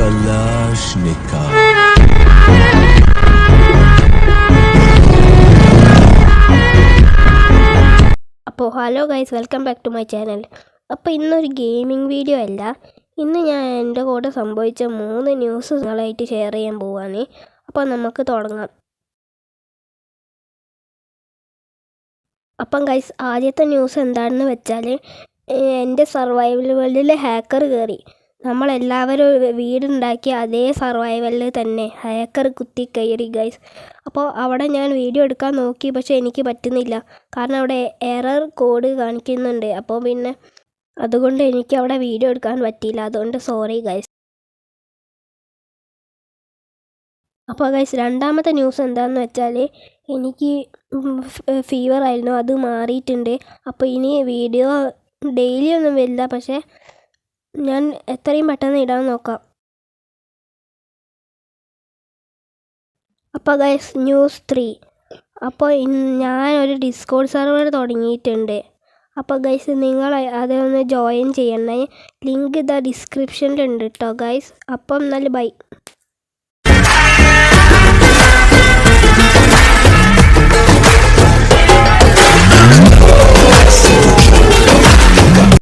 Kalashnikov. അപ്പോൾ hello guys, welcome back to my channel. അപ്പോൾ ഇന്നൊരു ഗെയിമിംഗ് വീഡിയോ അല്ല, ഇന്ന് ഞാൻ എൻ്റെ കൂടെ സംഭവിച്ച 3 ന്യൂസ് നിങ്ങളായിട്ട് ഷെയർ ചെയ്യാൻ പോവുകയാണ്. അപ്പോൾ നമുക്ക് തുടങ്ങാം. അപ്പം ഗൈസ്, ആദ്യത്തെ ന്യൂസ് എന്താണെന്ന് വെച്ചാൽ, എൻ്റെ സർവൈവൽ വേൾഡിൽ ഹാക്കർ കയറി. നമ്മളെല്ലാവരും വീടുണ്ടാക്കിയ അതേ സർവൈവലിൽ തന്നെ ഹാക്കർ കുത്തി കയറി ഗൈസ്. അപ്പോൾ അവിടെ ഞാൻ വീഡിയോ എടുക്കാൻ നോക്കി, പക്ഷേ എനിക്ക് പറ്റുന്നില്ല. കാരണം അവിടെ എറർ കോഡ് കാണിക്കുന്നുണ്ട്. അപ്പോൾ പിന്നെ അതുകൊണ്ട് എനിക്ക് അവിടെ വീഡിയോ എടുക്കാൻ പറ്റിയില്ല. അതുകൊണ്ട് സോറി ഗൈസ്. അപ്പോൾ ഗൈസ്, രണ്ടാമത്തെ ന്യൂസ് എന്താണെന്ന് വെച്ചാൽ, എനിക്ക് ഫീവർ ആയിരുന്നു, അത് മാറിയിട്ടുണ്ട്. അപ്പോൾ ഇനി വീഡിയോ ഡെയിലി ഒന്നും വരില്ല, പക്ഷേ ഞാൻ എത്രയും പെട്ടെന്ന് ഇടാൻ നോക്കാം. അപ്പോൾ ഗൈസ്, ന്യൂസ് 3. അപ്പോൾ ഞാനൊരു ഡിസ്കോഡ് സെർവർ തുടങ്ങിയിട്ടുണ്ട്. അപ്പോൾ ഗൈസ്, നിങ്ങൾ അതൊന്ന് ജോയിൻ ചെയ്യണേ. ലിങ്ക് ഇതാ ഡിസ്ക്രിപ്ഷനിലുണ്ട് കേട്ടോ ഗൈസ്. അപ്പം നല്ല ബൈ.